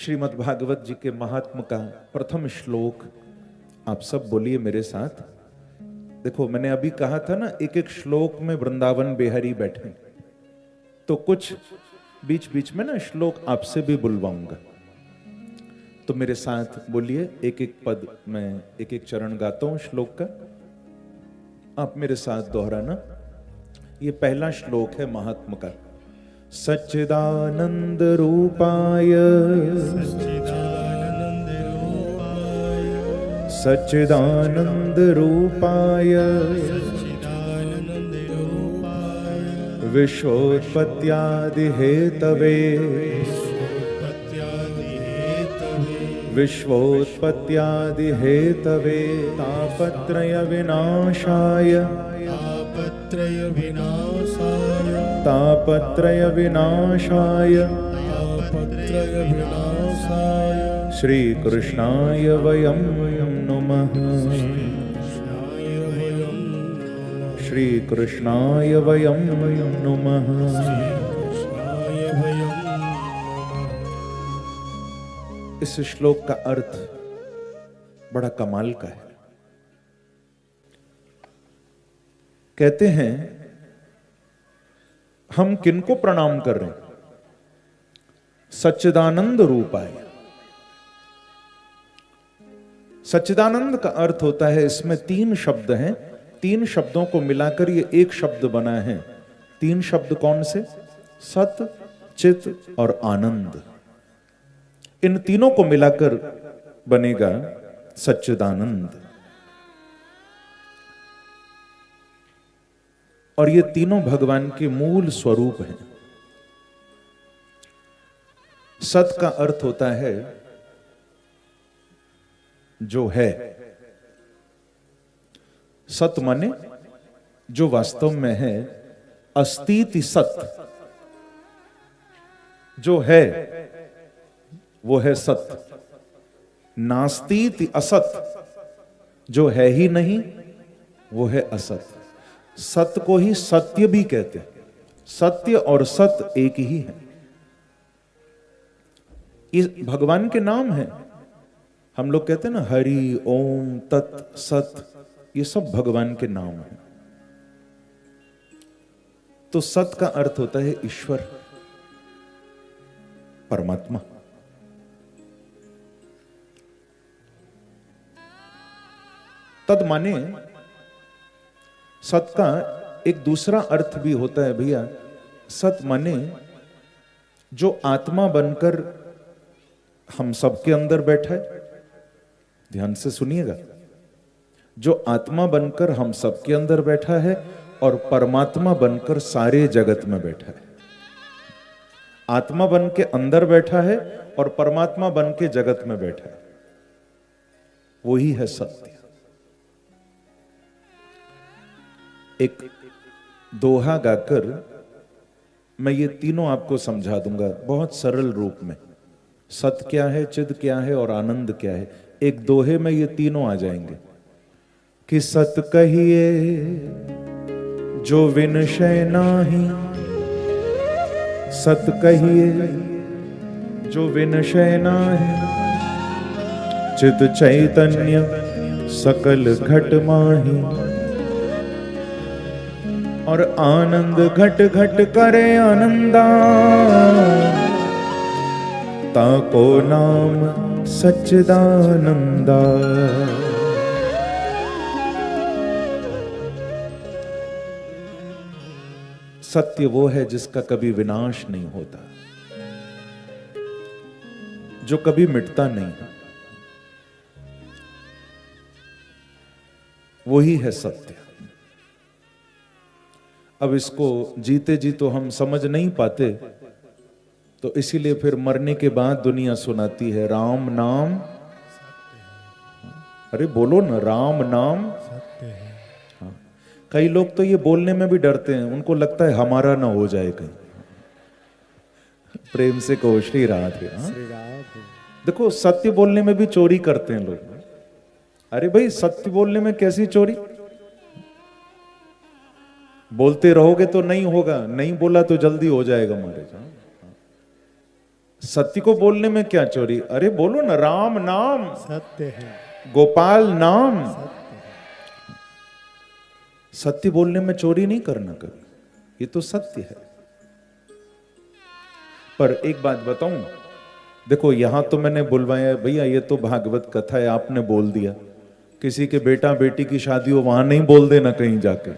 श्रीमद् भागवत जी के महात्म का प्रथम श्लोक आप सब बोलिए मेरे साथ। देखो, मैंने अभी कहा था ना, एक एक श्लोक में वृंदावन बिहारी बैठे, तो कुछ बीच बीच में ना श्लोक आपसे भी बुलवाऊंगा, तो मेरे साथ बोलिए। एक एक पद में एक एक चरण गाता हूं श्लोक का, आप मेरे साथ दोहराना। ये पहला श्लोक है महात्म का। सच्चिदानंद रूपाय सच्चिदानंद रूपाय विश्वोत्पत्त्यादि हेतवे विश्वोत्पत्त्यादि हेतवे तापत्रय विनाशाय तापत्रय विनाशाय श्री कृष्णाय वयं नमः। श्री कृष्णाय वयं नमः। इस श्लोक का अर्थ बड़ा कमाल का है। कहते हैं, हम किनको प्रणाम कर रहे हैं? सच्चिदानंद रूपाय। सच्चिदानंद का अर्थ होता है, इसमें तीन शब्द हैं, तीन शब्दों को मिलाकर ये एक शब्द बना है। तीन शब्द कौन से? सत, चित और आनंद। इन तीनों को मिलाकर बनेगा सच्चिदानंद। और ये तीनों भगवान के मूल स्वरूप हैं। सत का अर्थ होता है जो है। सत माने जो वास्तव में है। अस्तिति सत, जो है वो है सत। नास्तीति असत, जो है ही नहीं वो है असत। सत्य को ही सत्य भी कहते हैं। सत्य और सत एक ही है। ये भगवान के नाम है। हम लोग कहते हैं ना, हरि, ओम, तत्, सत, ये सब भगवान के नाम हैं। तो सत का अर्थ होता है ईश्वर, परमात्मा। तद माने सत का एक दूसरा अर्थ भी होता है भैया। सत माने जो आत्मा बनकर हम सबके अंदर बैठा है। ध्यान से सुनिएगा, जो आत्मा बनकर हम सबके अंदर बैठा है और परमात्मा बनकर सारे जगत में बैठा है। आत्मा बन के अंदर बैठा है और परमात्मा बन के जगत में बैठा है, वही है सत्य। एक दोहा गाकर मैं ये तीनों आपको समझा दूंगा बहुत सरल रूप में। सत क्या है, चिद क्या है और आनंद क्या है। एक दोहे में ये तीनों आ जाएंगे कि सत कहिए जो विनशय नाही, सत कहिए जो विनशय नाही, चिद चैतन्य सकल घट माही, और आनंद घट घट करे आनंदा, ताको नाम सच्चिदानंदा। सत्य वो है जिसका कभी विनाश नहीं होता, जो कभी मिटता नहीं, वही है सत्य। अब इसको जीते जी तो हम समझ नहीं पाते, तो इसीलिए फिर मरने के बाद दुनिया सुनाती है राम नाम। अरे बोलो ना, राम नाम सत्य है। हाँ, कई लोग तो ये बोलने में भी डरते हैं, उनको लगता है हमारा ना हो जाए कहीं। प्रेम से कहो श्री राधे। हाँ? देखो, सत्य बोलने में भी चोरी करते हैं लोग। अरे भाई, सत्य बोलने में कैसी चोरी? बोलते रहोगे तो नहीं होगा, नहीं बोला तो जल्दी हो जाएगा महाराज। सत्य को बोलने में क्या चोरी? अरे बोलो ना, राम नाम सत्य है, गोपाल नाम। सत्य है। सत्य बोलने में चोरी नहीं करना कभी, ये तो सत्य है। पर एक बात बताऊं, देखो यहां तो मैंने बुलवाया भैया, ये तो भागवत कथा है, आपने बोल दिया। किसी के बेटा बेटी की शादी हो वहां नहीं बोल देना, कहीं जाके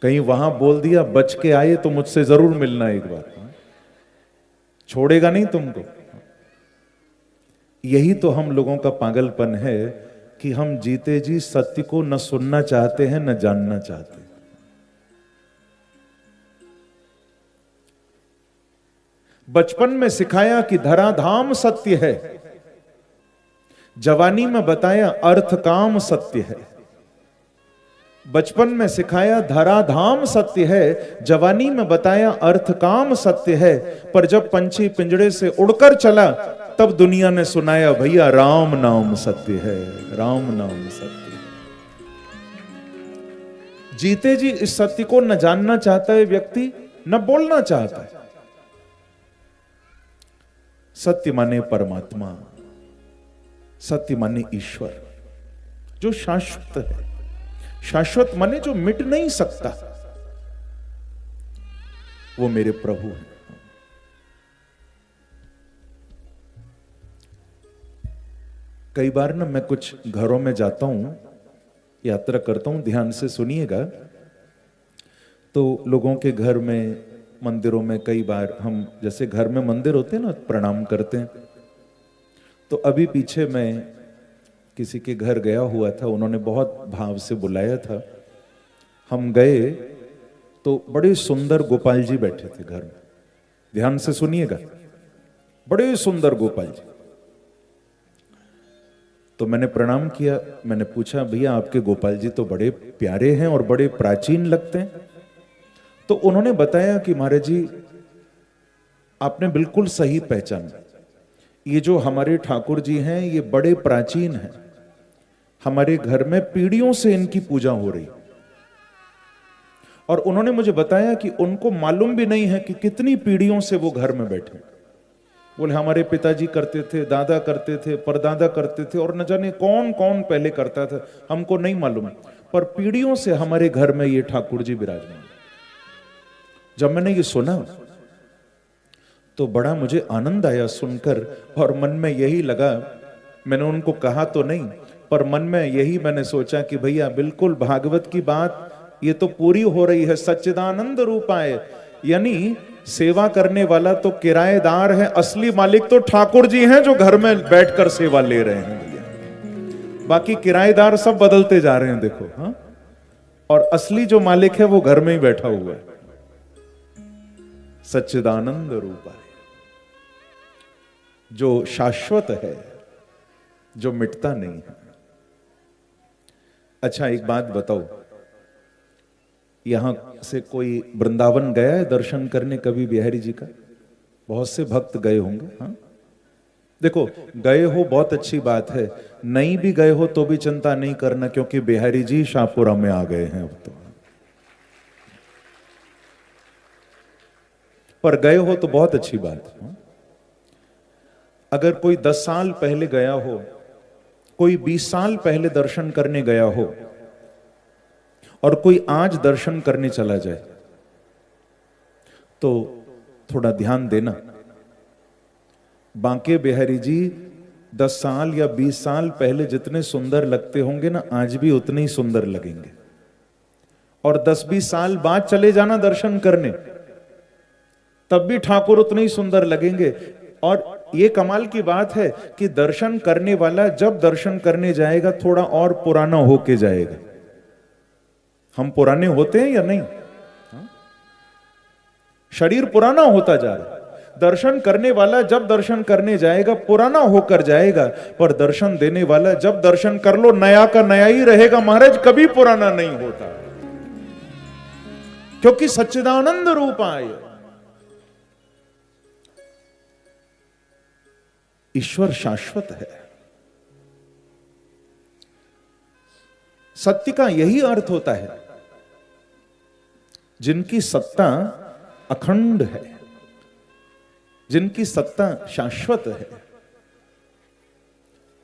कहीं वहां बोल दिया, बच के आए तो मुझसे जरूर मिलना एक बार, छोड़ेगा नहीं तुमको। यही तो हम लोगों का पागलपन है कि हम जीते जी सत्य को न सुनना चाहते हैं न जानना चाहते हैं। बचपन में सिखाया कि धराधाम सत्य है, जवानी में बताया अर्थ काम सत्य है। बचपन में सिखाया धराधाम सत्य है, जवानी में बताया अर्थ काम सत्य है। पर जब पंछी पिंजड़े से उड़कर चला तब दुनिया ने सुनाया भैया राम नाम सत्य है, राम नाम सत्य है। जीते जी इस सत्य को न जानना चाहता है व्यक्ति, न बोलना चाहता है। सत्य माने परमात्मा, सत्य माने ईश्वर जो शाश्वत है। शाश्वत माने जो मिट नहीं सकता, वो मेरे प्रभु हैं। कई बार ना मैं कुछ घरों में जाता हूं, यात्रा करता हूं, ध्यान से सुनिएगा। तो लोगों के घर में, मंदिरों में कई बार हम, जैसे घर में मंदिर होते हैं ना, प्रणाम करते हैं। तो अभी पीछे मैं किसी के घर गया हुआ था, उन्होंने बहुत भाव से बुलाया था। हम गए तो बड़े सुंदर गोपाल जी बैठे थे घर में, ध्यान से सुनिएगा, बड़े सुंदर गोपाल जी। तो मैंने प्रणाम किया, मैंने पूछा भैया आपके गोपाल जी तो बड़े प्यारे हैं और बड़े प्राचीन लगते हैं। तो उन्होंने बताया कि महाराज जी आपने बिल्कुल सही पहचाना, ये जो हमारे ठाकुर जी हैं ये बड़े प्राचीन हैं, हमारे घर में पीढ़ियों से इनकी पूजा हो रही। और उन्होंने मुझे बताया कि उनको मालूम भी नहीं है कि कितनी पीढ़ियों से वो घर में बैठे। बोले हमारे पिताजी करते थे, दादा करते थे, परदादा करते थे, और न जाने कौन कौन पहले करता था, हमको नहीं मालूम, पर पीढ़ियों से हमारे घर में ये ठाकुर जी विराजमान। जब मैंने ये सुना तो बड़ा मुझे आनंद आया सुनकर, और मन में यही लगा, मैंने उनको कहा तो नहीं, पर मन में यही मैंने सोचा कि भैया बिल्कुल भागवत की बात ये तो पूरी हो रही है। सच्चिदानंद रूपाय, यानी सेवा करने वाला तो किराएदार है, असली मालिक तो ठाकुर जी हैं जो घर में बैठकर सेवा ले रहे हैं भैया। बाकी किराएदार सब बदलते जा रहे हैं, देखो। हाँ, और असली जो मालिक है वो घर में ही बैठा हुआ है। सच्चिदानंद रूपाय, जो शाश्वत है, जो मिटता नहीं है। अच्छा एक बात बताओ, यहां से कोई वृंदावन गया है दर्शन करने कभी बिहारी जी का? बहुत से भक्त गए होंगे। हाँ, देखो गए हो बहुत अच्छी बात है, नहीं भी गए हो तो भी चिंता नहीं करना, क्योंकि बिहारी जी शाहपुरा में आ गए हैं अब तो। पर गए हो तो बहुत अच्छी बात है। अगर कोई 10 साल पहले गया हो, कोई 20 साल पहले दर्शन करने गया हो, और कोई आज दर्शन करने चला जाए, तो थोड़ा ध्यान देना। बांके बिहारी जी 10 साल या 20 साल पहले जितने सुंदर लगते होंगे ना, आज भी उतने ही सुंदर लगेंगे। और 10-20 साल बाद चले जाना दर्शन करने, तब भी ठाकुर उतने ही सुंदर लगेंगे। और ये कमाल की बात है कि दर्शन करने वाला जब दर्शन करने जाएगा थोड़ा और पुराना होके जाएगा। हम पुराने होते हैं या नहीं? शरीर पुराना होता जा रहा है। दर्शन करने वाला जब दर्शन करने जाएगा पुराना होकर जाएगा, पर दर्शन देने वाला जब दर्शन कर लो नया का नया ही रहेगा महाराज, कभी पुराना नहीं होता, क्योंकि सच्चिदानंद रूपाय, ईश्वर शाश्वत है। सत्य का यही अर्थ होता है, जिनकी सत्ता अखंड है, जिनकी सत्ता शाश्वत है।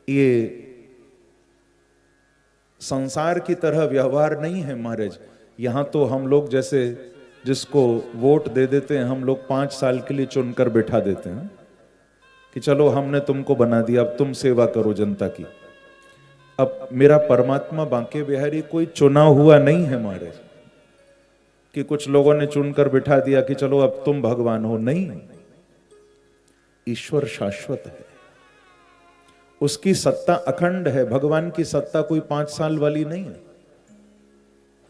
ये संसार की तरह व्यवहार नहीं है महाराज। यहां तो हम लोग जैसे जिसको वोट दे देते हैं, हम लोग 5 साल के लिए चुनकर बैठा देते हैं कि चलो हमने तुमको बना दिया, अब तुम सेवा करो जनता की। अब मेरा परमात्मा बांके बिहारी कोई चुना हुआ नहीं है महाराज, कि कुछ लोगों ने चुनकर बिठा दिया कि चलो अब तुम भगवान हो। नहीं, ईश्वर शाश्वत है, उसकी सत्ता अखंड है। भगवान की सत्ता कोई 5 साल वाली नहीं है,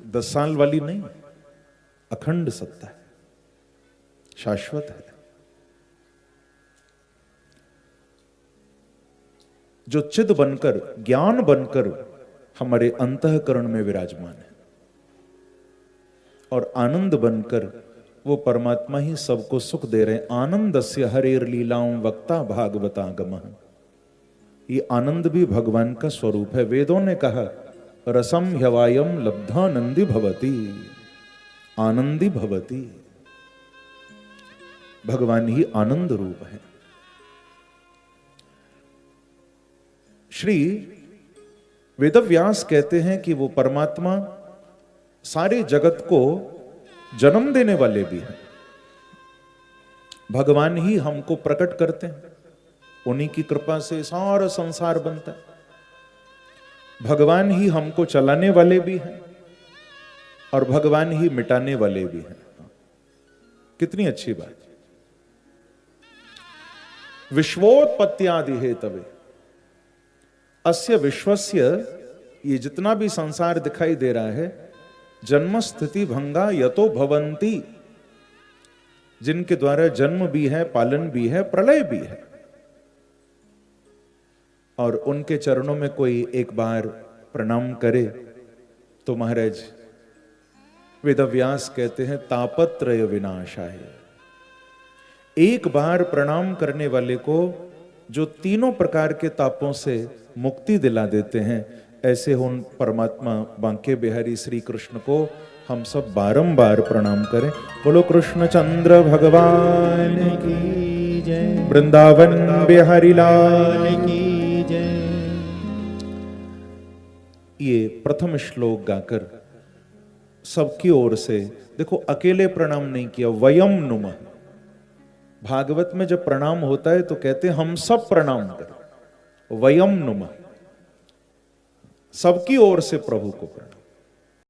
10 साल वाली नहीं, अखंड सत्ता है, शाश्वत है। जो चिद बनकर, ज्ञान बनकर हमारे अंतःकरण में विराजमान है और आनंद बनकर वो परमात्मा ही सबको सुख दे रहे हैं। आनंदस्य हरेर लीलाओं वक्ता भागवतागमः। ये आनंद भी भगवान का स्वरूप है। वेदों ने कहा रसम ह्यवायम लब्धानंदी भवति, आनंदी भवति। भगवान ही आनंद रूप है। श्री वेदव्यास कहते हैं कि वो परमात्मा सारे जगत को जन्म देने वाले भी हैं। भगवान ही हमको प्रकट करते हैं, उन्हीं की कृपा से सारा संसार बनता है। भगवान ही हमको चलाने वाले भी हैं और भगवान ही मिटाने वाले भी हैं। कितनी अच्छी बात। विश्वोत्पत्त्यादि हेतवे अस्य विश्वस्य, ये जितना भी संसार दिखाई दे रहा है, जन्म स्थिति भंगा यतो भवंती, जिनके द्वारा जन्म भी है, पालन भी है, प्रलय भी है। और उनके चरणों में कोई एक बार प्रणाम करे तो महाराज वेदव्यास कहते हैं तापत्रय विनाशाय। एक बार प्रणाम करने वाले को जो तीनों प्रकार के तापों से मुक्ति दिला देते हैं, ऐसे उन परमात्मा बांके बिहारी श्री कृष्ण को हम सब बारंबार प्रणाम करें। बोलो कृष्ण चंद्र भगवान की जय, वृंदावन बिहारी लाल की जय। ये प्रथम श्लोक गाकर सबकी ओर से, देखो अकेले प्रणाम नहीं किया, वयम नुमः। भागवत में जब प्रणाम होता है तो कहते हैं हम सब प्रणाम करें, वयम नुमः, सबकी ओर से प्रभु को प्रणाम।